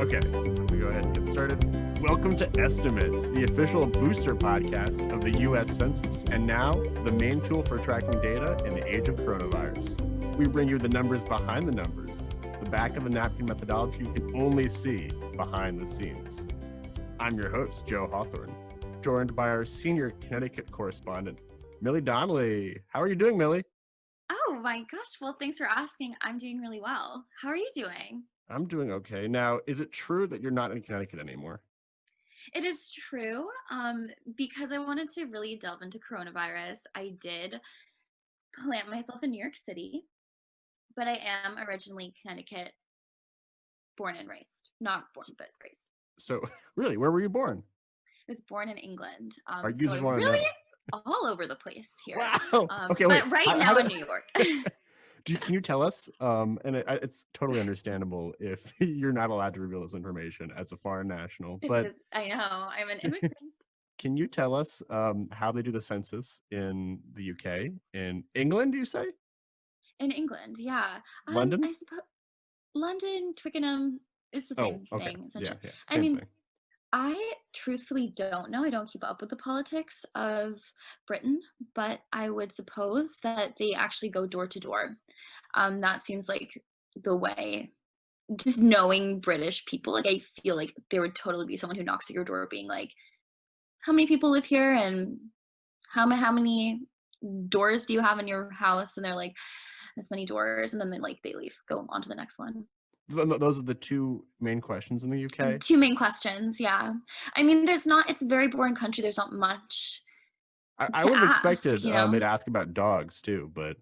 Okay, let me go ahead and get started. Welcome to Estimates, the official booster podcast of the U.S. Census, and now the main tool for tracking data in the age of coronavirus. We bring you the numbers behind the numbers, the back of the napkin methodology you can only see behind the scenes. I'm your host, Joe Hawthorne, joined by our senior Connecticut correspondent, Millie Donnelly. How are you doing, Millie? Oh my gosh, well, thanks for asking. I'm doing really well. How are you doing? I'm doing okay. Now, is it true that you're not in Connecticut anymore? It is true. Because I wanted to really delve into coronavirus, I did plant myself in New York City, but I am originally Connecticut born and raised. Not born, but raised. So, really, where were you born? I was born in England. You so just I'm want to really know? all over the place here. Wow. Okay, wait. But right now in New York. Can you tell us? And it's totally understandable if you're not allowed to reveal this information as a foreign national. But I know, I'm an immigrant. Can you tell us how they do the census in the UK? In England, do you say? In England, yeah. London? I suppose London, Twickenham, it's the same okay. thing, essentially. Yeah, I same mean, thing. I truthfully don't know. I don't keep up with the politics of Britain, but I would suppose that they actually go door to door. That seems like the way. Just knowing British people, like I feel like there would totally be someone who knocks at your door being like, how many people live here and how many doors do you have in your house? And they're like, as many doors, and then they leave, go on to the next one. Those are the two main questions in the UK? Two main questions, yeah. I mean, it's a very boring country. There's not much I to would have ask, expected you know? they'd ask about dogs too, but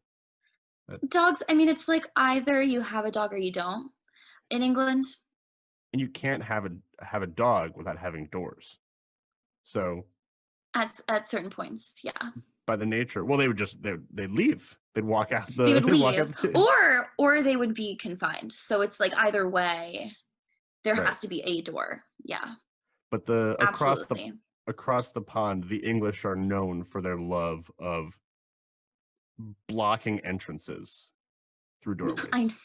Dogs, I mean, it's like either you have a dog or you don't in England. and you can't have a dog without having doors. So At certain points, yeah. by the nature, well, they'd leave. They'd walk out the. They would They'd walk out leave, the cage. or they would be confined. So it's like either way, there Right. has to be a door. Yeah. But Absolutely. across the pond, the English are known for their love of blocking entrances through doorways.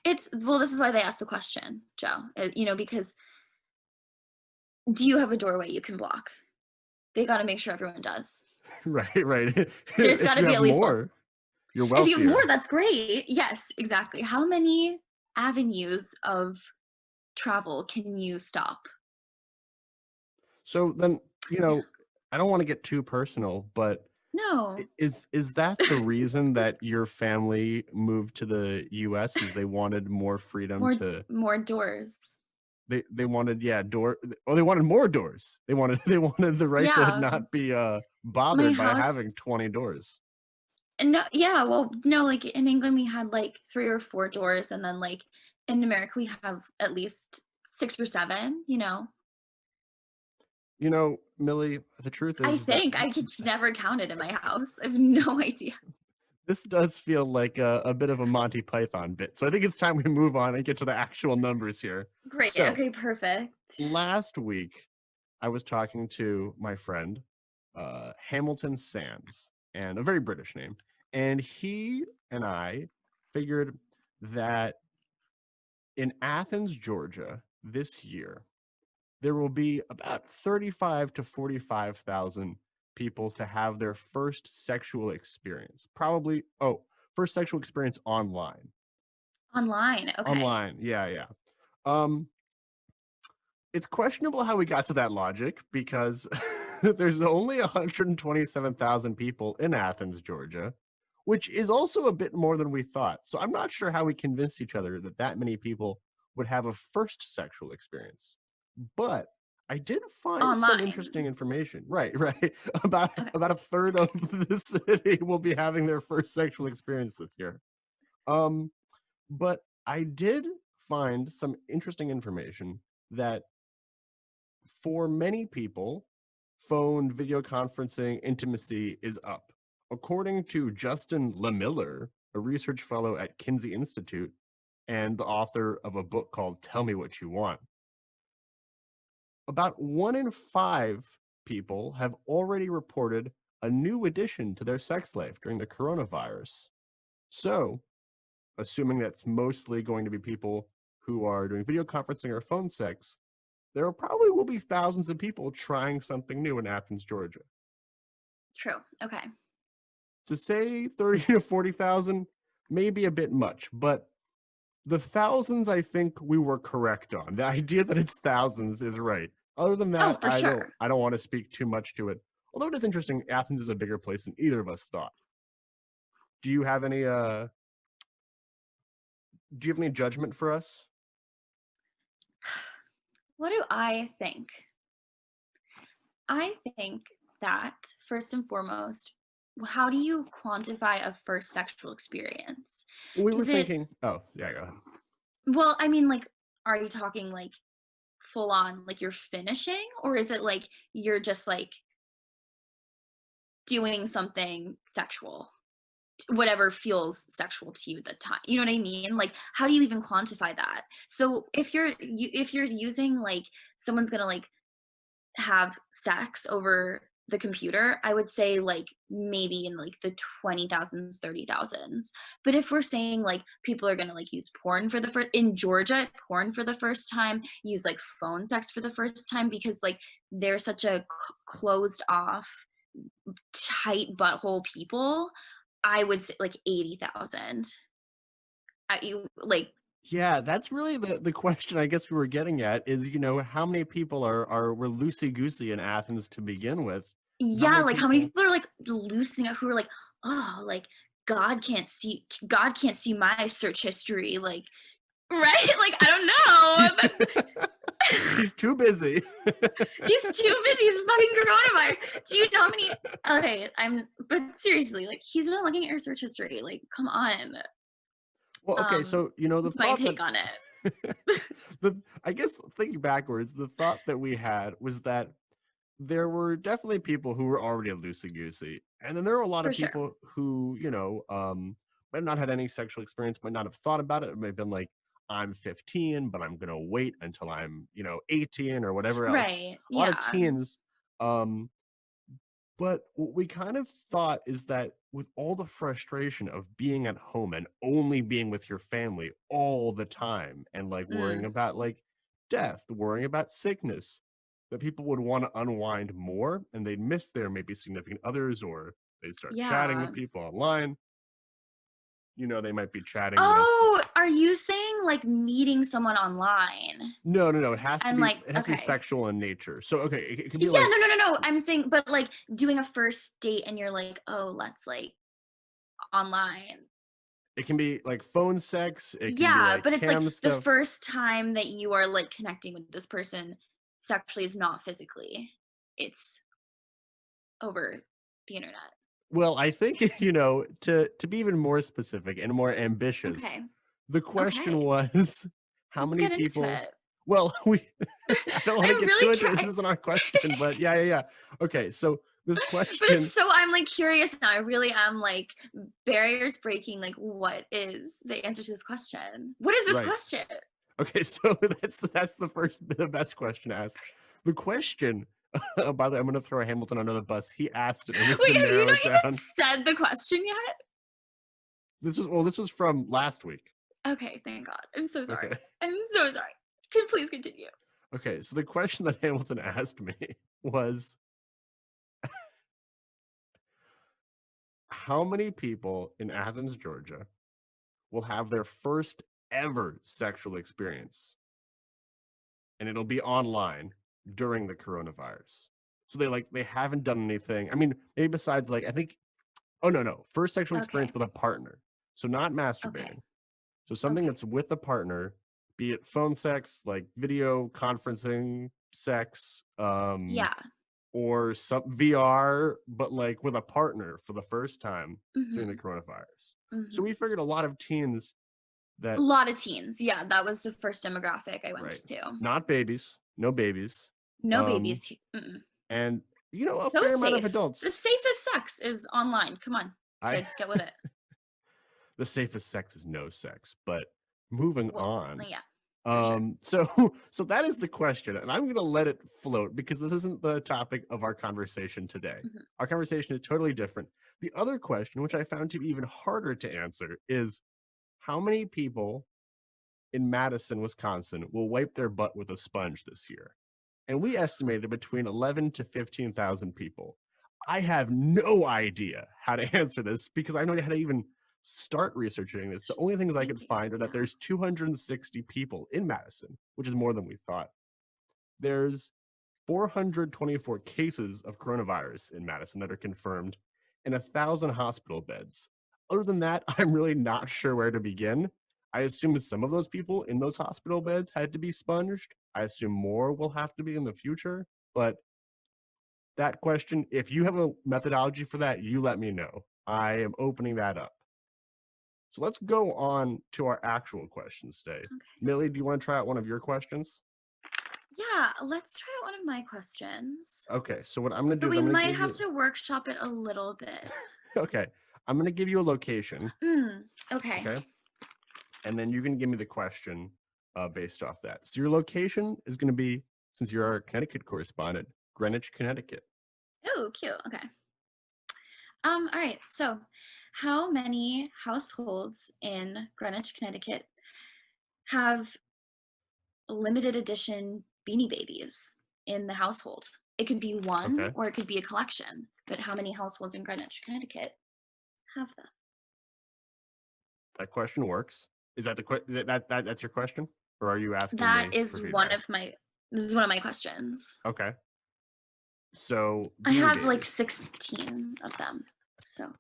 This is why they asked the question, Joe. Because do you have a doorway you can block? They got to make sure everyone does. Right. There's got to be at least more, one. You're wealthier. If you have more, that's great. Yes, exactly. How many avenues of travel can you stop? So then, I don't want to get too personal, but No. is that the reason that your family moved to the US? Is they wanted more freedom more doors. They wanted they wanted more doors. They wanted the right to not be bothered by having 20 doors. No, yeah, well, no, like in England we had like 3 or 4 doors, and then like in America we have at least 6 or 7, Millie, the truth is I think I could never count it in my house. I have no idea. This does feel like a bit of a Monty Python bit. So I think it's time we move on and get to the actual numbers here. Great. So, okay, perfect. Last week, I was talking to my friend, Hamilton Sands, and a very British name. And he and I figured that in Athens, Georgia, this year, there will be about 35 to 45,000 people to have their first sexual experience. First sexual experience online. Online, okay. Online, yeah. It's questionable how we got to that logic because there's only 127,000 people in Athens, Georgia, which is also a bit more than we thought. So I'm not sure how we convinced each other that many people would have a first sexual experience. But I did find some interesting information. Right. About a third of the city will be having their first sexual experience this year. But I did find some interesting information that for many people, phone video conferencing intimacy is up. According to Justin LeMiller, a research fellow at Kinsey Institute and the author of a book called Tell Me What You Want, about 1 in 5 people have already reported a new addition to their sex life during the coronavirus. So, assuming that's mostly going to be people who are doing video conferencing or phone sex, there probably will be thousands of people trying something new in Athens, Georgia. True. Okay. To say 30 to 40,000 may be a bit much, but the thousands, I think we were correct on. The idea that it's thousands is right. Other than Oh, that, for sure. I don't want to speak too much to it. Although it is interesting, Athens is a bigger place than either of us thought. Do you have any judgment for us? What do I think? I think that first and foremost, how do you quantify a first sexual experience? We were Is it, thinking, oh, yeah, go ahead. well, I mean, like, are you talking like full on, like you're finishing, or is it like you're just like doing something sexual? Whatever feels sexual to you at the time, you know what I mean? Like, how do you even quantify that? So if you're using, like, someone's gonna like have sex over the computer, I would say like maybe in like the 20,000s, 30,000s. But if we're saying like people are going to like use porn for the first in Georgia, porn for the first time, use like phone sex for the first time, because like they're such a closed off, tight butthole people, I would say like 80,000. You like, Yeah, that's really the question I guess we were getting at is, how many people were loosey-goosey in Athens to begin with? And how yeah, many like how many people people are like loosening up who are like, oh, like God can't see my search history, like, right? Like, I don't he's know. too, That's he's too busy. he's too busy. He's fucking coronavirus. Do you know how many? Okay, but seriously, like, he's not looking at your search history. Like, come on. Well, okay, so the That's my thought that take on it. I guess thinking backwards, the thought that we had was that there were definitely people who were already loosey goosey, and then there were a lot For of sure. people who might not had any sexual experience, might not have thought about it. It might have been like, I'm 15, but I'm gonna wait until I'm 18 or whatever else. Right. A lot of Yeah. teens. But what we kind of thought is that with all the frustration of being at home and only being with your family all the time and like worrying Mm, about like death, worrying about sickness, that people would want to unwind more and they'd miss their maybe significant others, or they'd start chatting yeah. with people online. They might be chatting with Oh, are you saying like meeting someone online? no, no, no. It has to And be like, okay. sexual in nature. So okay, it could be Yeah, like no. I'm saying, but like doing a first date and you're like, oh, let's like online. it can be like phone sex, it can be Yeah, like but it's like cam the stuff. first time that you are like connecting with this person sexually is not physically. It's over the internet. Well, I think, to be even more specific and more ambitious, Okay. the question Okay. was how Let's many get into people it. well, we I don't wanna I'm get too really into it, this curious. isn't our question, but yeah, yeah, yeah. Okay, so this But it's question so, I'm like curious now. I really am like barriers breaking. Like, what is the answer to this question? What is this right. question? Okay, so that's the best question to ask. The question by the way, I'm gonna throw Hamilton under the bus. He asked it, and we have to Wait, have you narrow not it even down. said the question yet? This was from last week. Okay, thank God. I'm so sorry. Okay. I'm so sorry. Can please continue? Okay, so the question that Hamilton asked me was how many people in Athens, Georgia will have their first ever sexual experience and it'll be online during the coronavirus. So they haven't done anything. I mean, maybe besides like I think oh no, first sexual experience Okay. with a partner. So not Okay. masturbating. So something Okay. that's with a partner, be it phone sex, like video conferencing sex, Yeah. or some VR, but like with a partner for the first time during the Mhm. coronavirus. So Mhm. we figured a lot of teens A that lot of teens. Yeah, that was the first demographic I went right, to. not babies, no babies, No um, babies. Mm-mm. and a So fair amount of safe. The adults. safest sex is online. Come on, I kids, get with it. the safest sex is no sex, but moving Well, on. yeah, for sure. So so that is the question, and I'm gonna let it float because this isn't the topic of our conversation today. Mhm. Our conversation is totally different. The other question, which I found to be even harder to answer, is how many people in Madison, Wisconsin will wipe their butt with a sponge this year? And we estimated between 11 to 15,000 people. I have no idea how to answer this because I don't know how to even start researching this. The only things I could find are that there's 260 people in Madison, which is more than we thought. There's 424 cases of coronavirus in Madison that are confirmed and 1,000 hospital beds. Other than that, I'm really not sure where to begin. I assume some of those people in those hospital beds had to be sponged. I assume more will have to be in the future. But that question, if you have a methodology for that, you let me know. I am opening that up. So let's go on to our actual questions today. Okay. Millie, do you want to try out one of your questions? Yeah, let's try out one of my questions. Okay, so what I'm going to do But is we I'm going might to have to workshop it a little bit. Okay, I'm going to give you a location. Okay. Okay, and then you can give me the question based off that. So your location is going to be, since you're our Connecticut correspondent, Greenwich, Connecticut. Oh, cute. Okay. All right. So, how many households in Greenwich, Connecticut have limited edition Beanie Babies in the household? It could be one Okay, or it could be a collection. But how many households in Greenwich, Connecticut have that? that question works. Is that that's your question, or are you asking That me is for one feedback? of my this is one of my questions. Okay, so I Beanie have like Babies. 16 of them. So,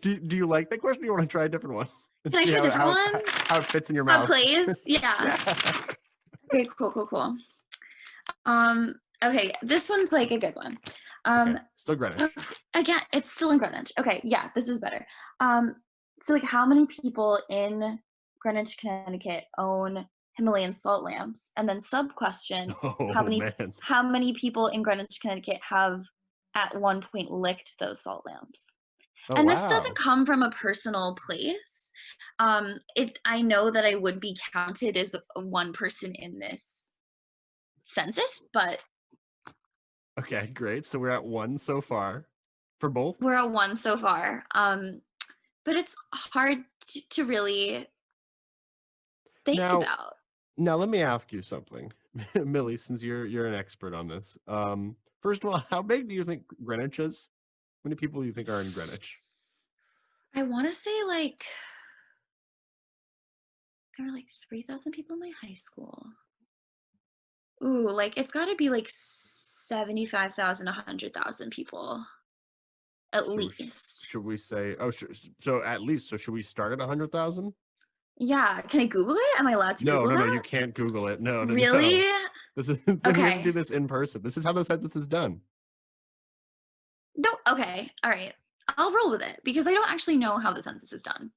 Do you like that question? Or you want to try a different one and can I see try a different one? how it fits in your How it mouth? plays? Yeah. Yeah. Okay, cool. Okay, this one's like a good one. Okay, still Greenwich. Again, it's still in Greenwich. Okay, yeah, this is better. So like how many people in Greenwich, Connecticut own Himalayan salt lamps? And then sub question, Oh man. how many people in Greenwich, Connecticut have at one point licked those salt lamps? Oh And this doesn't wow. come from a personal place. I know that I would be counted as one person in this census, but Okay, great. So we're at one so far for both. we're at one so far. But it's hard to really think Now, about. now let me ask you something, Millie, since you're an expert on this. First of all, how big do you think Greenwich is? How many people do you think are in Greenwich? I want to say like there were like 3,000 people in my high school. Ooh, like it's got to be like 75,000, 100,000 people at So least. should we say? Oh, so at least. So should we start at 100,000? Yeah, can I Google it? Am I allowed to No, Google no, no. You that? can't Google it. No, no, Really? no. This is then we have to do Okay. this in person. This is how the census is done. No, okay. All right. I'll roll with it because I don't actually know how the census is done.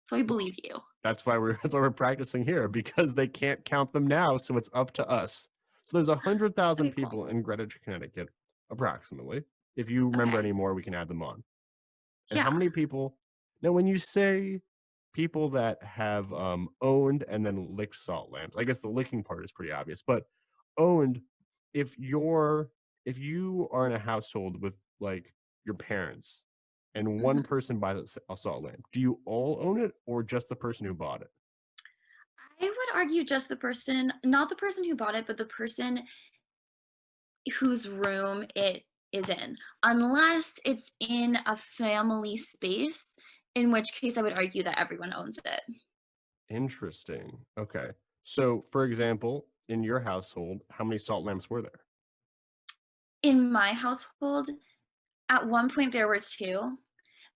So I believe you. That's why we're practicing here because they can't count them now, so it's up to us. So there's 100,000 Okay, cool. people in Greenwich, Connecticut, approximately. If you remember Okay. any more, we can add them on. And how Yeah. many people? Now, when you say people that have owned and then licked salt lamps, I guess the licking part is pretty obvious. But owned, if if you are in a household with like your parents and one Mhm. person buys a salt lamp, do you all own it or just the person who bought it? I would argue just the person, not the person who bought it, but the person whose room it is in, unless it's in a family space, in which case I would argue that everyone owns it. Interesting. Okay. So, for example, in your household, how many salt lamps were there? In my household, at one point there were two,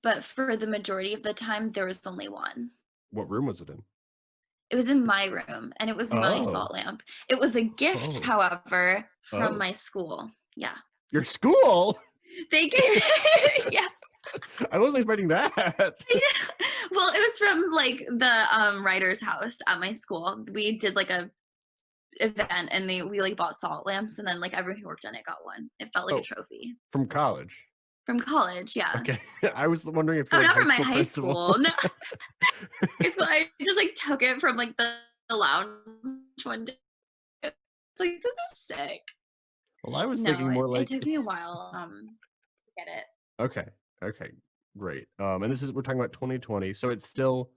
but for the majority of the time there was only one. What room was it in? It was in my room and it was my Oh, salt lamp. It was a gift, oh, however, from oh. my school. Yeah. Your school? They gave yeah. I wasn't expecting that. Well, it was from like the writer's house at my school. We did like a event and we like bought salt lamps and then like everyone who worked on it got one. It felt like a Oh, trophy from college. from college. Yeah. Okay. I was wondering if Oh, you're like not high from my school high principal. school. No, high school. I just like took it from like the lounge one day. It's like this is sick. Well, I was No, thinking more it like took me a while to get it. okay. Okay. Great. And this is we're talking about 2020, so it's still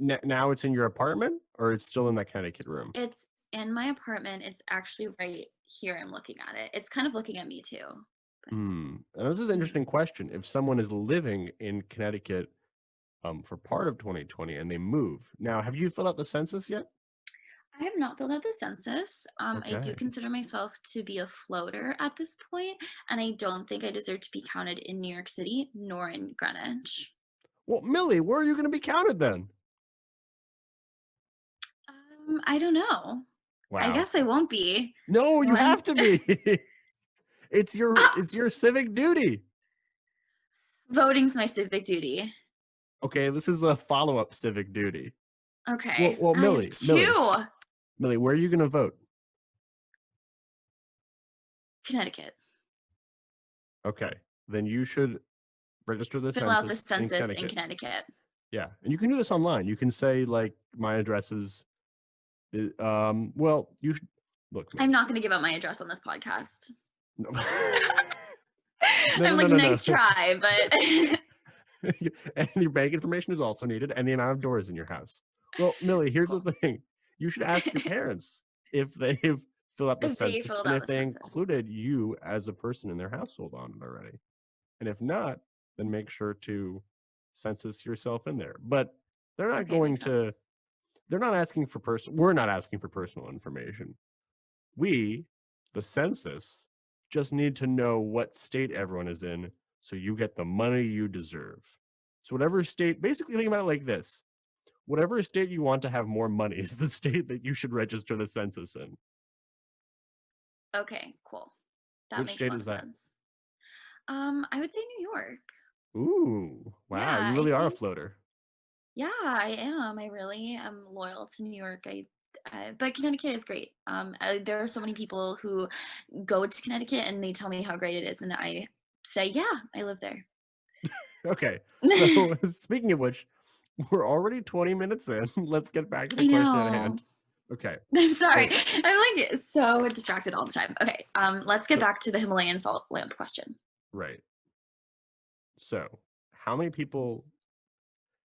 Now it's in your apartment, or it's still in that Connecticut room? It's in my apartment. It's actually right here. I'm looking at it. It's kind of looking at me too. But, And this is an mhm. interesting question. If someone is living in Connecticut for part of 2020 and they move, now have you filled out the census yet? I have not filled out the census. I do Okay. consider myself to be a floater at this point, and I don't think I deserve to be counted in New York City nor in Greenwich. Well, Millie, where are you going to be counted then? I don't know. I Wow. guess I won't be. No, you One. have to be. It's your civic duty. Voting's my civic duty. Okay, this is a follow-up civic duty. Well, Okay. well, I have Millie, Millie, two. Millie, where are you going to vote? Connecticut. Okay, then you should register the Fill out the census in census in Connecticut. Connecticut. Yeah, and you can do this online. You can say like my address is, well, you should look, I'm Millie. not going to give out my address on this podcast. No, I'm no, like, no, no, nice no. try, but And your bank information is also needed, and the amount of doors in your house. Well, Millie, here's the cool. thing: you should ask your parents if they've filled out the If they census filled and out if the they census. included you as a person in their household on it already. And if not, then make sure to census yourself in there. But they're not Okay, going makes to. sense. They're not asking for We're not asking for personal information. We, the census, just need to know what state everyone is in so you get the money you deserve. So, whatever state, basically, think about it like this: whatever state you want to have more money is the state that you should register the census in. Okay, cool. That Which makes a state lot is of that? sense. I would say New York. Ooh, wow, Yeah, you I really are a think floater. yeah, I am. I really am loyal to New York. But Connecticut is great. There are so many people who go to Connecticut and they tell me how great it is, and I say, yeah, I live there. Okay, so speaking of which, we're already 20 minutes in. Let's get back to the I question at know. hand. Okay, I'm sorry. so, I'm like so distracted all the time. Okay, let's get so, back to the Himalayan salt lamp question. right. So, how many people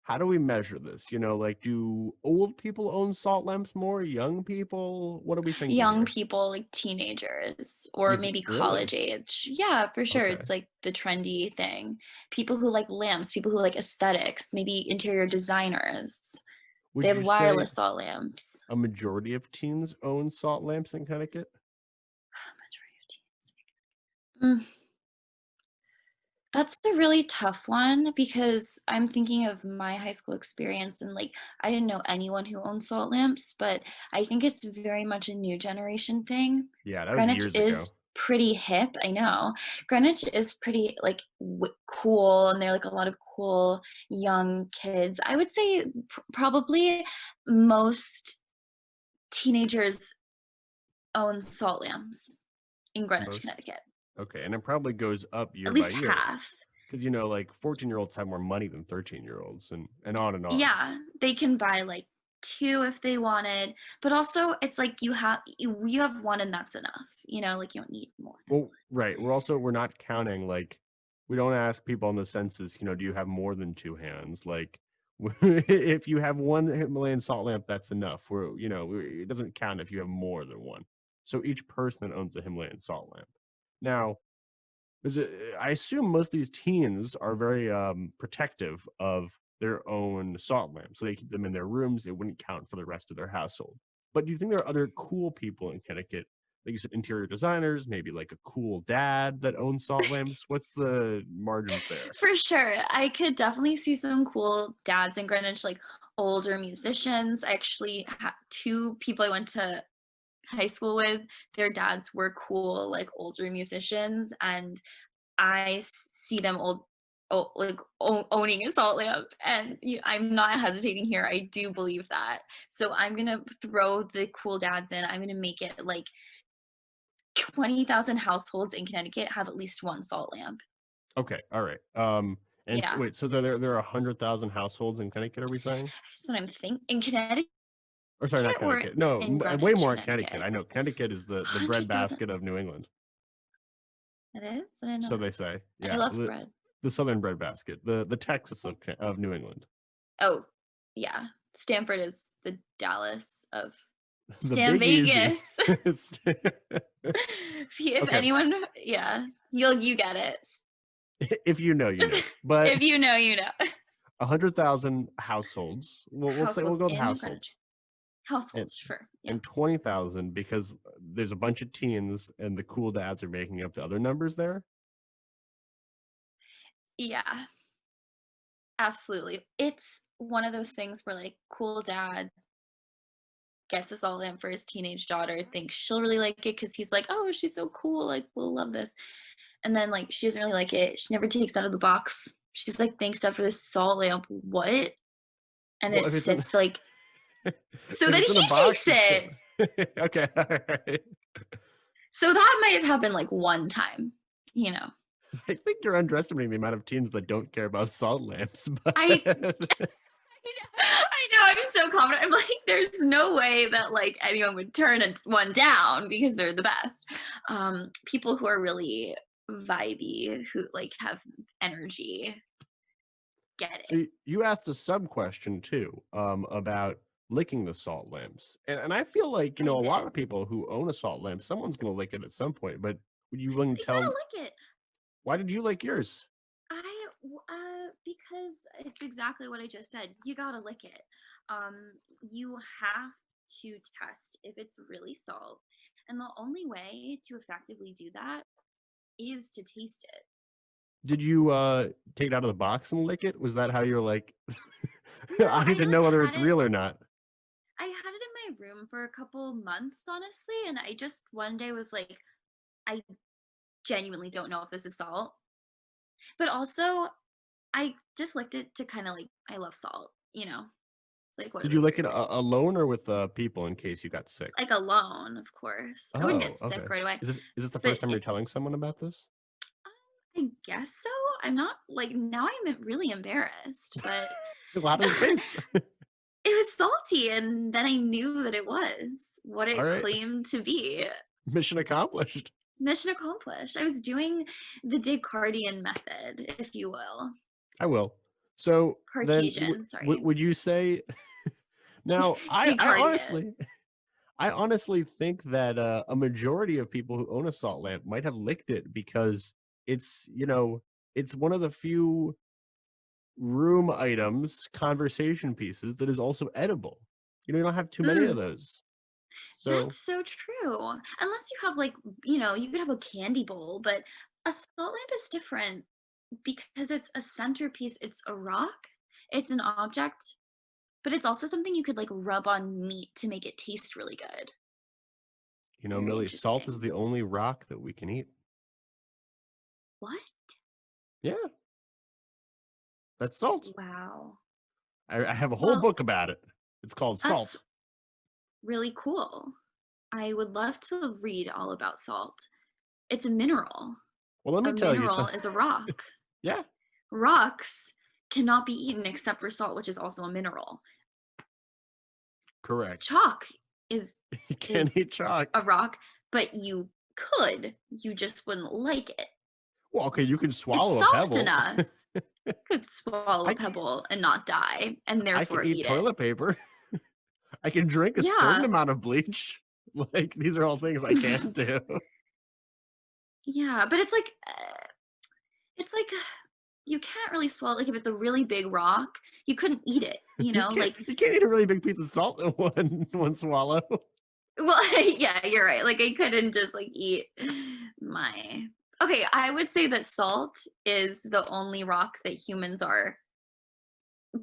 how do we measure this? Like, do old people own salt lamps more? Young people? What are we thinking Young here? people, like teenagers You or think maybe really? college age. Yeah, for sure. Okay. It's like the trendy thing. People who like lamps, people who like aesthetics, maybe interior designers. They Would have you say wireless salt lamps. a majority of teens own salt lamps in Connecticut? Mm, That's a really tough one because I'm thinking of my high school experience and like I didn't know anyone who owned salt lamps, but I think it's very much a new generation thing. Yeah, that was Greenwich years ago. is pretty hip, I know. Greenwich is pretty like cool and there are like a lot of cool young kids. I would say probably most teenagers own salt lamps in Greenwich, Most Connecticut. Okay, and it probably goes up At year by least year half. because like 14-year-olds have more money than 13-year-olds and on and on. Yeah, they can buy, like, 2 if they wanted, but also it's like you have 1 and that's enough, like, you don't need more than Well, right. We're not counting like we don't ask people on the census, do you have more than two hands? Like if you have one Himalayan salt lamp, that's enough. It doesn't count if you have more than one. So each person owns a Himalayan salt lamp. Now, I assume most of these teens are very protective of their own salt lamps, so they keep them in their rooms. It wouldn't count for the rest of their household. But do you think there are other cool people in Connecticut? Like you said, interior designers, maybe like a cool dad that owns salt lamps. What's the margins there? For sure, I could definitely see some cool dads in Greenwich, like, older musicians. I actually 2 people I went to high school with, their dads were cool, like, older musicians, and I see them owning a salt lamp, and I'm not hesitating here. I do believe that. So I'm gonna throw the cool dads in. I'm gonna make it like 20,000 households in Connecticut have at least one salt lamp. Okay, all right. And so, Yeah, wait, so there are 100,000 households in Connecticut, are we saying? that's what I'm thinking. In Connecticut Or sorry, not or Connecticut. No, in way Greenwich, more in Connecticut. Connecticut? I know Connecticut is the $100,000. breadbasket of New England. It is? I didn't know So that. they say. I Yeah, love bread. the southern breadbasket, the Texas of New England. Oh, yeah. Stanford is the Dallas of The Stan Big Easy. Vegas. If Okay, anyone, yeah, you get it. if you know, you know. But If you know, you know. 100,000 households. We'll Households go with in households, Greenwich. and Households, sure. Yeah. 20,000 because there's a bunch of teens and the cool dads are making up the other numbers there. Yeah, absolutely. It's one of those things where like cool dad gets us all in for his teenage daughter, thinks she'll really like it because he's like, oh, she's so cool, like we'll love this. And then like she doesn't really like it. She never takes it out of the box. She's like, thanks Dad for this salt lamp. What? And Well, it if it's in sits like so if then it's in a he takes box, it's it. still okay. All right. So that might have happened like one time, you know. I think you're underestimating the amount of teens that don't care about salt lamps, but I I know, I'm so confident. I'm like, there's no way that like anyone would turn one down because they're the best. People who are really vibey, who like have energy, get so it. you asked a sub question too, about licking the salt lamps, and I feel like I a lot did. of people who own a salt lamp, someone's gonna lick it at some point. But would you willing So to you gotta tell lick it. why did you like yours? Because it's exactly what I just said. You gotta lick it. You have to test if it's really salt, and the only way to effectively do that is to taste it. Did you take it out of the box and lick it? Was that how you were like, No, I need I to like know whether had it's it. real or not? I had it in my room for a couple months, honestly, and I just one day was like, I genuinely don't know if this is salt. But also, I just licked it to kind of like I love salt, you know. It's like one of Did you those lick it weird things. alone or with people in case you got sick? Like alone, of course. I wouldn't Oh, get okay. sick right away, Is this the but first time you're telling someone about this? I guess so. I'm not like now I'm really embarrassed, but Well, how did it taste? it was salty and then I knew that it was what All it right, claimed to be. mission accomplished. Mission accomplished. I was doing the Descartian method, if you will. I will. So then, Cartesian, sorry. would you say now? Descartian. I honestly think that a majority of people who own a salt lamp might have licked it because it's it's one of the few room items, conversation pieces that is also edible. You don't have too many of Mm, those. So that's so true. Unless you have like, you could have a candy bowl, but a salt lamp is different because it's a centerpiece. It's a rock. It's an object, but it's also something you could like rub on meat to make it taste really good. Very Millie, salt is interesting. the only rock that we can eat. What? Yeah, that's salt. Wow. I have a whole Well, book about it. It's called that's Salt. really cool. I would love to read all about salt. It's a mineral. Well, let me A tell you mineral something. is a rock. Yeah, Rocks cannot be eaten except for salt, which is also a mineral. correct. Chalk is You can't is eat chalk. a rock, but you just wouldn't like it. Well, okay, you can It's swallow a soft pebble. enough. Could swallow I a can pebble and not die, and I can therefore eat eat it. toilet paper. I can drink a certain Yeah. amount of bleach. Like these are all things I can't do. Yeah, but it's like you can't really swallow like if it's a really big rock, you couldn't eat it, You can't like you can't eat a really big piece of salt in one swallow. well, yeah, you're right. Like I couldn't just like eat my Okay, I would say that salt is the only rock that humans are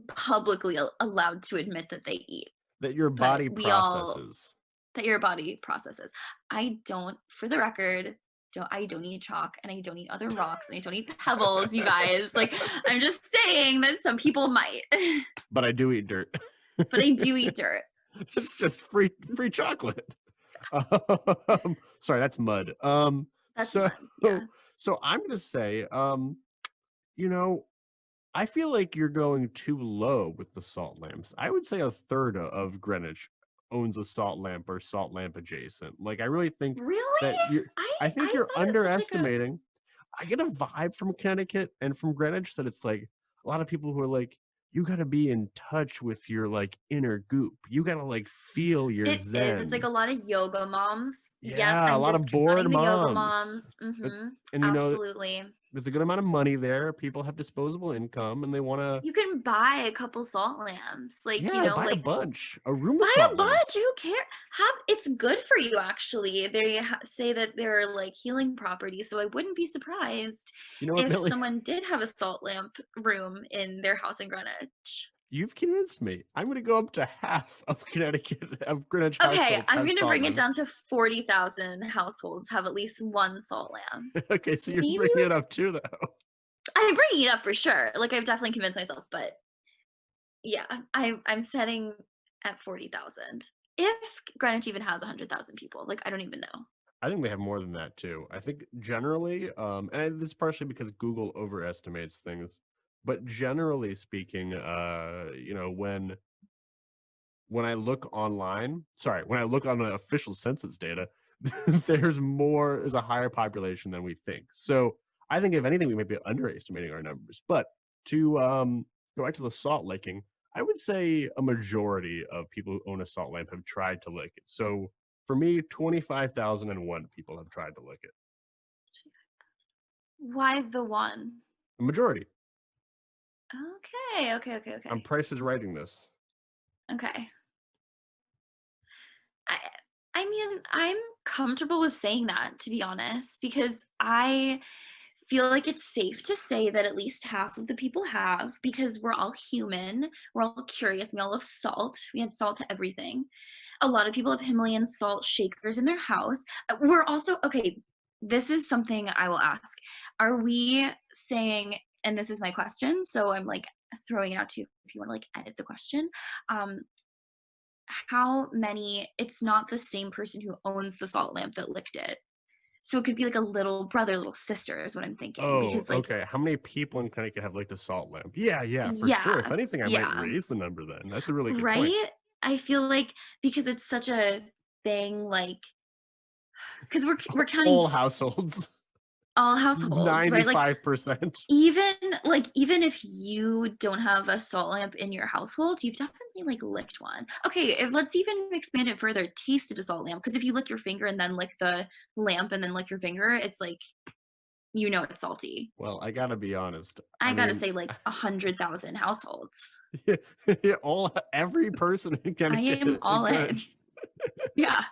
publicly allowed to admit that they eat, That your but body we all processes. that your body processes. I don't, for the record, I don't eat chalk and I don't eat other rocks and I don't eat pebbles, you guys. Like I'm just saying that some people might. But I do eat dirt. But I do eat dirt. It's just free chocolate. Sorry, that's mud. That's So mud. Yeah. so I'm gonna say, you know, I feel like you're going too low with the salt lamps. I would say a third of Greenwich owns a salt lamp or salt lamp adjacent. Like I really think Really? that you're I I think you're thought it was such like a underestimating. I get a vibe from Connecticut and from Greenwich that it's like a lot of people who are like, you gotta be in touch with your, like, inner goop. You gotta, like, feel your It is. It's like zen. a lot of yoga moms. Yep, Yeah, a I'm lot of bored discounting the yoga moms. moms. Uh, Mhm. and, you know, Absolutely. there's a good amount of money there. People have disposable income, and they wanna, You can buy a couple salt lamps, like, yeah, buy a like bunch. A room of buy salt a bunch, lamps. who care have it's good for you, actually. They say that they're, like, healing properties, so I wouldn't be surprised You know what, if Millie? someone did have a salt lamp room in their house in Greenwich. You've convinced me. I'm gonna go up to half of Connecticut of Greenwich Okay, households I'm have gonna salt bring it down lamps. to 40,000 households have at least 1 salt lamp. Okay, so you're Maybe, bringing like it up too, though. I'm bringing it up for sure, like, I've definitely convinced myself, but yeah, I'm setting at 40,000. If Greenwich even has 100,000 people, like, I don't even know. I think they have more than that too. I think generally, and this is partially because Google overestimates things, but generally speaking, when I look online, sorry, when I look on the official census data, there's a higher population than we think. So I think if anything, we might be underestimating our numbers. But to go back to the salt licking, I would say a majority of people who own a salt lamp have tried to lick it. So for me, 25,001 people have tried to lick it. Why the 1? A majority. Okay, okay, okay, I'm okay. Price is writing this. Okay. I I mean, I'm comfortable with saying that, to be honest, because I feel like it's safe to say that at least half of the people have, because we're all human, we're all curious, we all love salt, we add salt to everything. A lot of people have Himalayan salt shakers in their house. We're also okay, this is something I will ask. Are we saying, and this is my question, so I'm, like, throwing it out to you if you wanna, like, edit the question. Um, how many it's not the same person who owns the salt lamp that licked it. So it could be like a little brother, little sister is what I'm thinking, Oh, because, like, okay. How many people in Connecticut have licked a salt lamp? Yeah, yeah, for sure. If yeah, anything, I might yeah, raise the number then. That's a really good point. right? I feel like because it's such a thing, like, because we're counting All households. all households, right? Like, 95%. even even if you don't have a salt lamp in your household, you've definitely, like, licked one. Okay, let's even expand it further, tasted a salt lamp, because if you lick your finger and then lick the lamp and then lick your finger, it's like, it's salty. Well, I gotta be honest. I I gotta mean, say, like, 100,000 households. yeah, every person in I am Connecticut in all in. Greenwich. Yeah.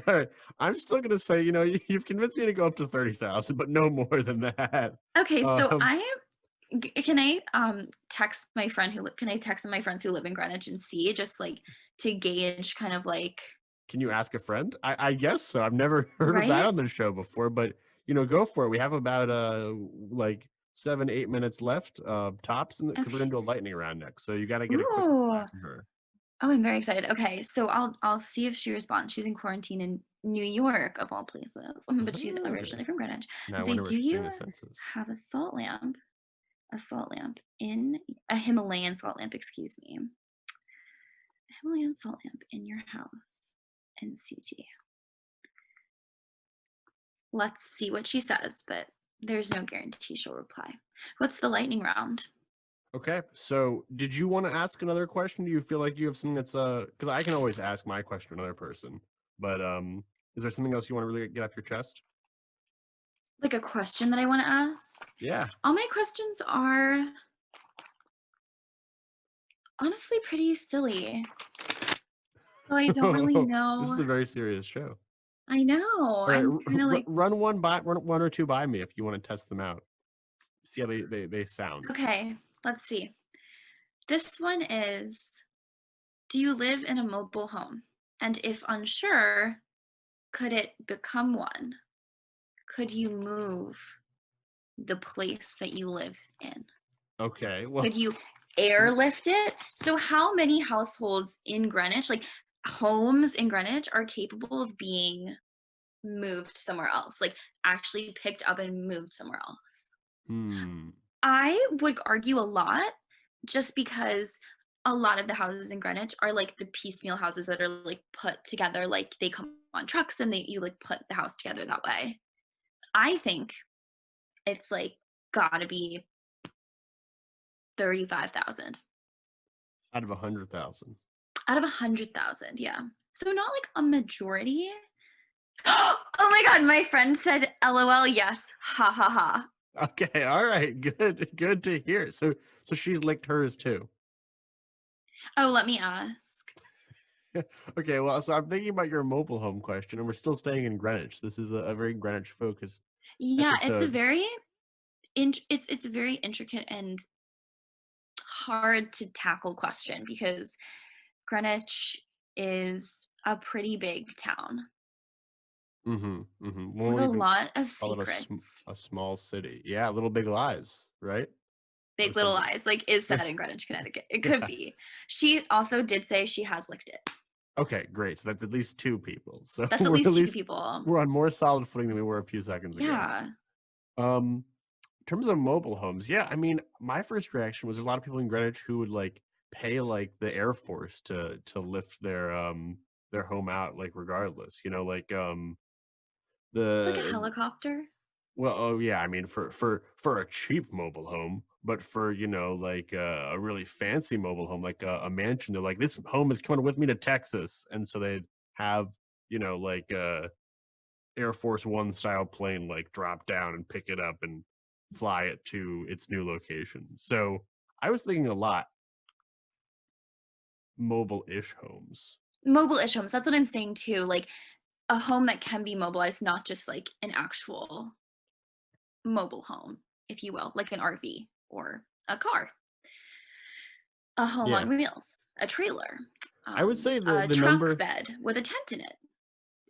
Alright, I'm still gonna say, you've convinced me to go up to 30,000, but no more than that. Okay, so Um, can I, text my friend can I text my friends who live in Greenwich and see, just, like, to gauge kind of, like, can you ask a friend? I guess so. I've never heard of that right? on the show before, but, go for it. We have about, like 7, 8 minutes left, tops, and because we're Okay. gonna do a lightning round next, so you gotta get a quick reply Ooh. from her. Oh, I'm very excited. Okay, so I'll see if she responds. She's in quarantine in New York, of all places, but she's Okay. originally from Greenwich. Now I I say, wonder where "Do she's doing you the census. have a salt lamp in a Himalayan salt lamp, excuse me, a Himalayan salt lamp in your house?" NCT. Let's see what she says, but there's no guarantee she'll reply. What's the lightning round? Okay, so did you wanna ask another question? Do you feel like you have something that's, because I can always ask my question to another person, but, is there something else you wanna really get off your chest? Like a question that I want to ask? Yeah. All my questions are honestly pretty silly. So I don't really This is know. a very serious show. I know. Alright, I'm kind of like, run 1 or 2 by me if you wanna test them out. See how they sound. okay, let's see. This one is, do you live in a mobile home? And if unsure, could it become one? Could you move the place that you live in? Okay, well, Could you airlift it? So how many households in Greenwich, like homes in Greenwich, are capable of being moved somewhere else, like actually picked up and moved somewhere else? hmm, I would argue a lot, just because a lot of the houses in Greenwich are like the piecemeal houses that are like put together, like they come on trucks and you like put the house together that way. I think it's like gotta be 35,000 out of 100,000. out of 100,000. Yeah. So not like a majority. Oh my God. My friend said, LOL. Yes. Ha ha ha. Okay, all right, good to hear. So she's licked hers too. Oh, let me ask. Okay, well, so I'm thinking about your mobile home question, and we're still staying in Greenwich. This is a very Greenwich focused Yeah. It's a episode. very, it's a very intricate and hard to tackle question because Greenwich is a pretty big town We with won't a even lot of call it secrets. a small city. Yeah, Little Big Lies, right? Or Big Little something. Lies, like, is set in Greenwich, Connecticut. It could Yeah. be. She also did say she has licked it. Okay, great. So that's at least two people. So That's at we're at least two least people. we're on more solid footing than we were a few seconds ago. Yeah. Um, in terms of mobile homes, yeah, I mean, my first reaction was there's a lot of people in Greenwich who would like pay like the Air Force to lift their home out, like regardless, like Like a the helicopter. well, oh yeah, I mean for a cheap mobile home, but for like a really fancy mobile home, like a mansion, they're like, this home is coming with me to Texas, and so they'd have like Air Force One style plane like drop down and pick it up and fly it to its new location. So I was thinking a lot mobile-ish homes. Mobile-ish homes, that's what I'm saying too, like, a home that can be mobilized, not just, like, an actual mobile home, if you will, like an RV or a car. A home Yeah, on wheels, a trailer, I would say a the truck number. bed with a tent in it.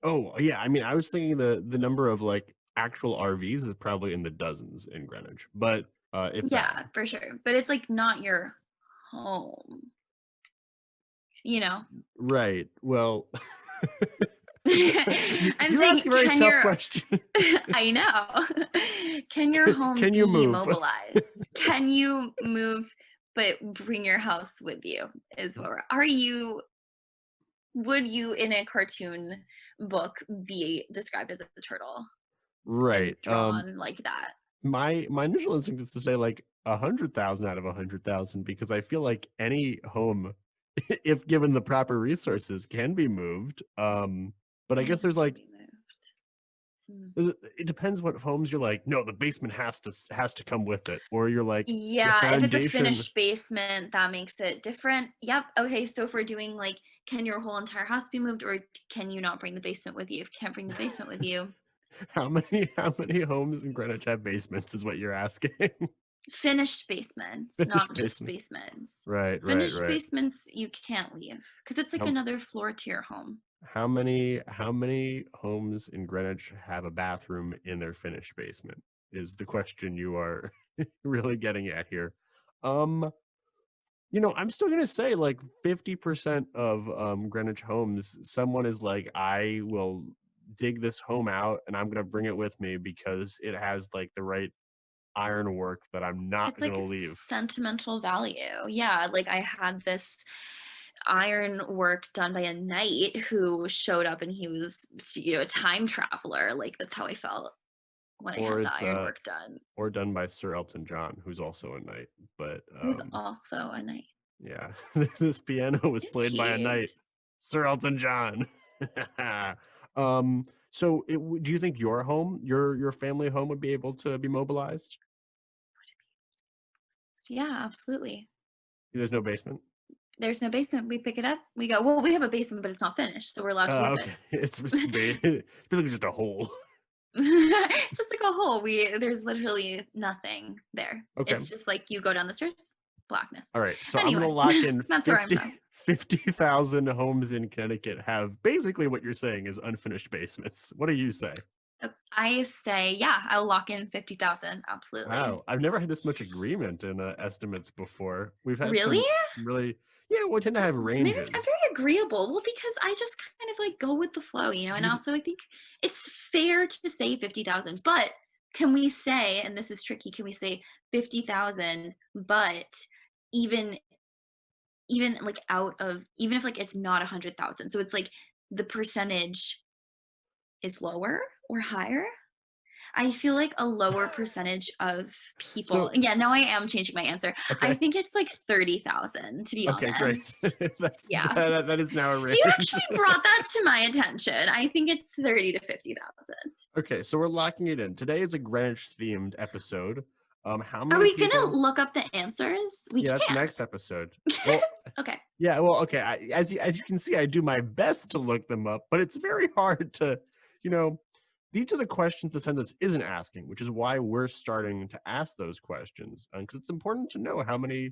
Oh yeah, I mean, I was thinking the number of like actual RVs is probably in the dozens in Greenwich, but if that. Yeah, for sure, but it's, like, not your home, you know? Right. Well, I'm you saying, ask a very can tough your question. I know. Can your home Can you be move? mobilized? Can you move but bring your house with you? Is what are you would you in a cartoon book be described as a turtle Right. and drawn like that? My initial instinct is to say like 100,000 out of 100,000 because I feel like any home, if given the proper resources, can be moved. But I guess there's Can like be moved. Hmm. it depends what homes you're like. No, the basement has to come with it, or you're like the Yeah, if it's a foundation. finished basement, that makes it different. Yep. Okay, so if we're doing like, can your whole entire house be moved, or can you not bring the basement with you? If you can't bring the basement with you, How many homes in Greenwich have basements is what you're asking? finished basements, Finished not just basement. basements. Right, right, Finished right. basements, you can't leave because it's like How another floor to your home. how many homes in Greenwich have a bathroom in their finished basement is the question you are really getting at here. Um, I'm still gonna say like 50% of Greenwich homes, someone is like, I will dig this home out and I'm gonna bring it with me because it has like the right ironwork that I'm not It's like gonna a leave. sentimental value. Yeah, like I had this iron work done by a knight who showed up and he was, a time traveler. Like that's how I felt when I Or had the it's iron work done. or done by Sir Elton John, who's also a knight. But Who's also a knight. yeah, this piano was Is played by a he? knight, Sir Elton John. So do you think your home, your family home, would be able to be mobilized? Yeah, absolutely. There's no basement. There's no basement. We pick it up. We go, well, we have a basement, but it's not finished, so we're allowed to leave it. Okay, it's basically just a hole. It's just like a hole. There's literally nothing there. Okay, It's just like you go down the stairs, blackness. all right. So I'm gonna Anyway, lock in that's where I'm from. 50,000 homes in Connecticut have basically what you're saying is unfinished basements. What do you say? I say, yeah, I'll lock in 50,000. Absolutely. Wow, I've never had this much agreement in estimates before. We've had Really? some really, yeah, we tend to have Oh, maybe I'm ranges. very agreeable. Well, because I just kind of like go with the flow, Do and you also I think it's fair to say 50,000, but can we say, and this is tricky, can we say 50,000, but even like out of even if like it's not 100,000, so it's like the percentage is lower or higher? I feel like a lower percentage of people. So, Yeah, now I am changing my answer. I okay. think it's like 30,000, to be Okay, great. honest. Yeah. That is now a range. You actually brought that to my attention. I think it's 30 to 50,000. Okay, so we're locking it in. Today is a Greenwich themed episode. How Are many we gonna people? look up the answers? We Yeah, that's can't. next episode. Well, Okay. yeah, well, okay. As you can see, I do my best to look them up, but it's very hard to, you know, these are the questions the census isn't asking, which is why we're starting to ask those questions. Because it's important to know how many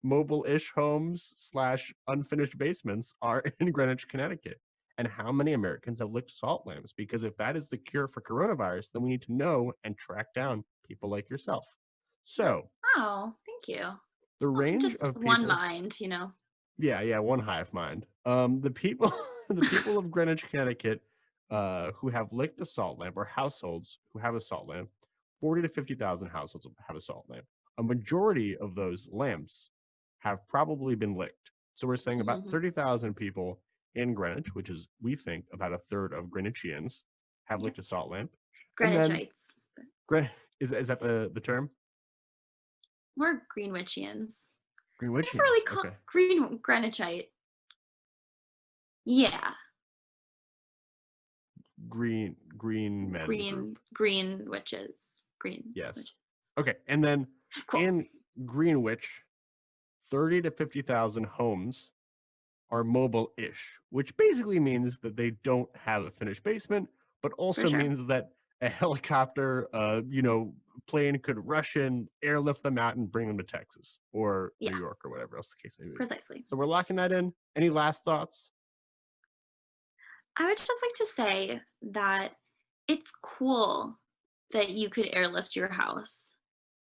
mobile-ish homes slash unfinished basements are in Greenwich, Connecticut, and how many Americans have licked salt lamps. Because if that is the cure for coronavirus, then we need to know and track down people like yourself. So Oh, thank you. the range Just of one people. mind, you know. Yeah, one hive mind. The people, the people of Greenwich, Connecticut, who have licked a salt lamp, or households who have a salt lamp, 40 to 50,000 households have a salt lamp. A majority of those lamps have probably been licked. So we're saying about 30,000 people in Greenwich, which is, we think, about a third of Greenwichians, have licked a salt lamp. And then, Greenwichites. is that the term? We're Greenwichians. I never Greenwichians. really call Okay. Greenwichite. Yeah. Green men. Green witches. Green. Yes. Witches. Okay. And then Cool. in Greenwich, 30 to 50,000 homes are mobile-ish, which basically means that they don't have a finished basement, but also sure. means that a helicopter, plane could rush in, airlift them out, and bring them to Texas or Yeah. New York or whatever else the case may be. Precisely. So we're locking that in. Any last thoughts? I would just like to say that it's cool that you could airlift your house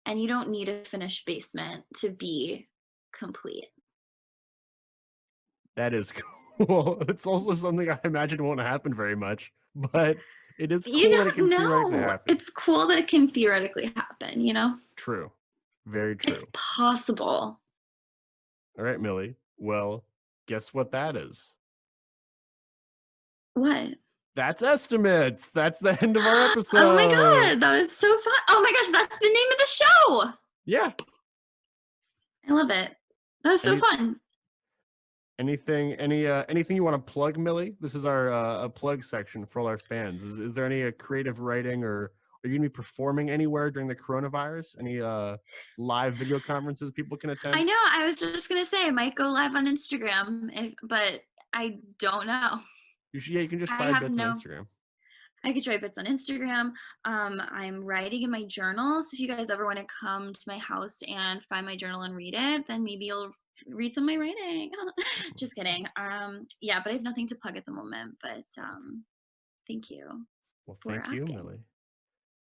and you don't need a finished basement to be complete. That is cool. It's also something I imagine won't happen very much, but it is cool that it can theoretically happen. It's cool that it can theoretically happen, you know? True. Very true. It's possible. All right, Millie. Well, guess what that is? What? That's estimates. That's the end of our episode. Oh my god, that was so fun. Oh my gosh, that's the name of the show. Yeah. I love it. That was so fun. Anything you want to plug, Millie? This is our plug section for all our fans. Is there any creative writing, or are you gonna be performing anywhere during the coronavirus? Any live video conferences people can attend? I know. I was just gonna say I might go live on Instagram, but I don't know. You can just try bits on Instagram. I could try bits on Instagram. I'm writing in my journal. So if you guys ever want to come to my house and find my journal and read it, then maybe you'll read some of my writing. Just kidding. Yeah, but I have nothing to plug at the moment. But thank you. Well, thank you, Millie.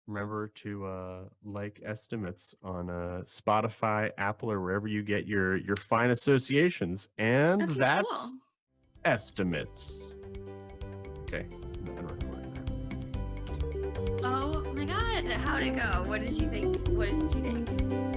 Remember to like estimates on Spotify, Apple, or wherever you get your fine associations. And okay, that's cool. Estimates. Okay. Oh my god, how'd it go? What did you think?